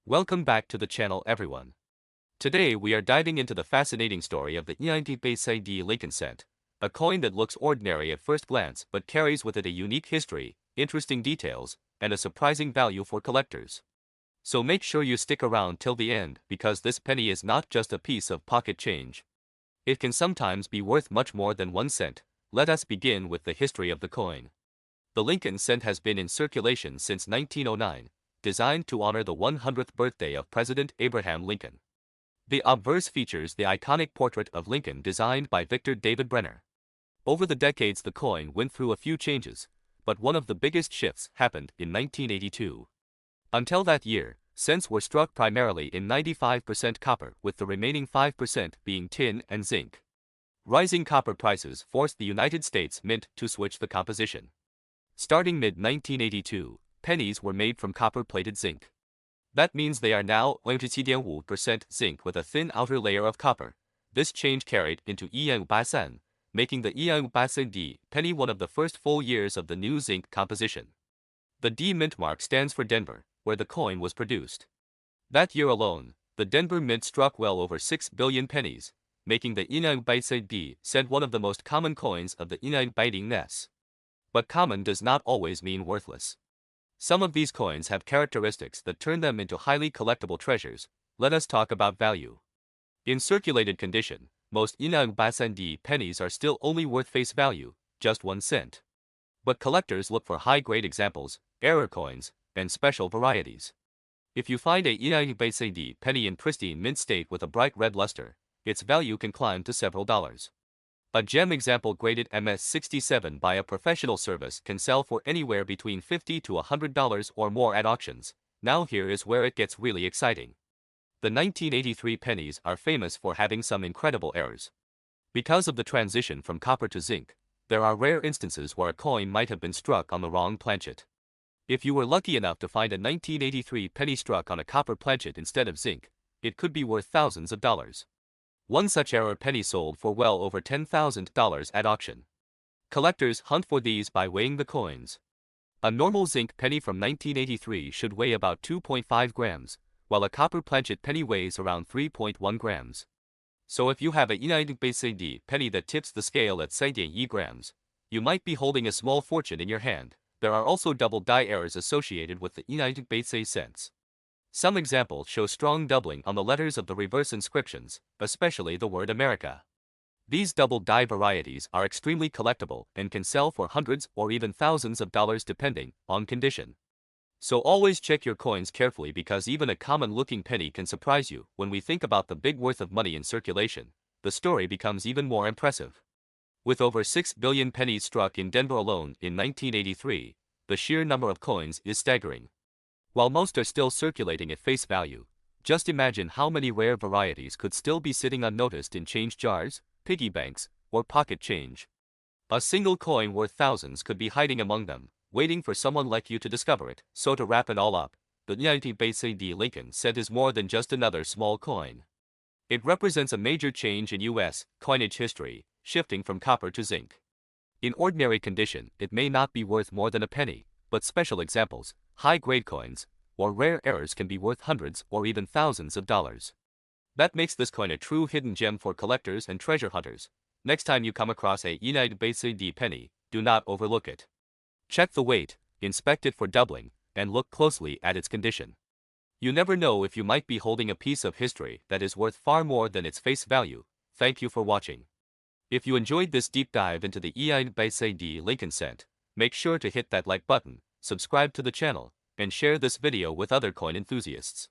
Welcome back to the channel, everyone. Today we are diving into the fascinating story of the VDB Lincoln cent, a coin that looks ordinary at first glance but carries with it a unique history, interesting details, and a surprising value for collectors. So make sure you stick around till the end because this penny is not just a piece of pocket change. It can sometimes be worth much more than 1 cent. Let us begin with the history of the coin. The Lincoln cent has been in circulation since 1909, designed to honor the 100th birthday of President Abraham Lincoln. The obverse features the iconic portrait of Lincoln designed by Victor David Brenner. Over the decades the coin went through a few changes, but one of the biggest shifts happened in 1982. Until that year, cents were struck primarily in 95% copper, with the remaining 5% being tin and zinc. Rising copper prices forced the United States Mint to switch the composition. Starting mid-1982, pennies were made from copper-plated zinc. That means they are now 97.5% zinc with a thin outer layer of copper. This change carried into 1983, making the 1983 penny one of the first full years of the new zinc composition. The D Mint mark stands for Denver, where the coin was produced. That year alone, the Denver Mint struck well over 6 billion pennies, making the 1983 cent one of the most common coins of the 1980s. But common does not always mean worthless. Some of these coins have characteristics that turn them into highly collectible treasures. Let us talk about value. In circulated condition, most 1983 pennies are still only worth face value, just 1 cent. But collectors look for high-grade examples, error coins, and special varieties. If you find a 1983 penny in pristine mint state with a bright red luster, its value can climb to several dollars. A gem example graded MS-67 by a professional service can sell for anywhere between $50 to $100 or more at auctions. Now here is where it gets really exciting. The 1983 pennies are famous for having some incredible errors. Because of the transition from copper to zinc, there are rare instances where a coin might have been struck on the wrong planchet. If you were lucky enough to find a 1983 penny struck on a copper planchet instead of zinc, it could be worth thousands of dollars. One such error penny sold for well over $10,000 at auction. Collectors hunt for these by weighing the coins. A normal zinc penny from 1983 should weigh about 2.5 grams, while a copper planchet penny weighs around 3.1 grams. So if you have a 1983 penny that tips the scale at 78 grams, you might be holding a small fortune in your hand. There are also double die errors associated with the 1983 cents. Some examples show strong doubling on the letters of the reverse inscriptions, especially the word America. These double die varieties are extremely collectible and can sell for hundreds or even thousands of dollars depending on condition. So always check your coins carefully because even a common-looking penny can surprise you. When we think about the big worth of money in circulation, the story becomes even more impressive. With over 6 billion pennies struck in Denver alone in 1983, the sheer number of coins is staggering. While most are still circulating at face value, just imagine how many rare varieties could still be sitting unnoticed in change jars, piggy banks, or pocket change. A single coin worth thousands could be hiding among them, waiting for someone like you to discover it. So to wrap it all up, the VDB Lincoln cent is more than just another small coin. It represents a major change in U.S. coinage history, shifting from copper to zinc. In ordinary condition, it may not be worth more than a penny, but special examples, high-grade coins, or rare errors can be worth hundreds or even thousands of dollars. That makes this coin a true hidden gem for collectors and treasure hunters. Next time you come across a VDB penny, do not overlook it. Check the weight, inspect it for doubling, and look closely at its condition. You never know if you might be holding a piece of history that is worth far more than its face value. Thank you for watching. If you enjoyed this deep dive into the VDB Lincoln cent, make sure to hit that like button, subscribe to the channel, and share this video with other coin enthusiasts.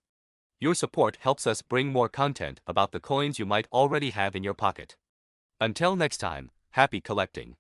Your support helps us bring more content about the coins you might already have in your pocket. Until next time, happy collecting.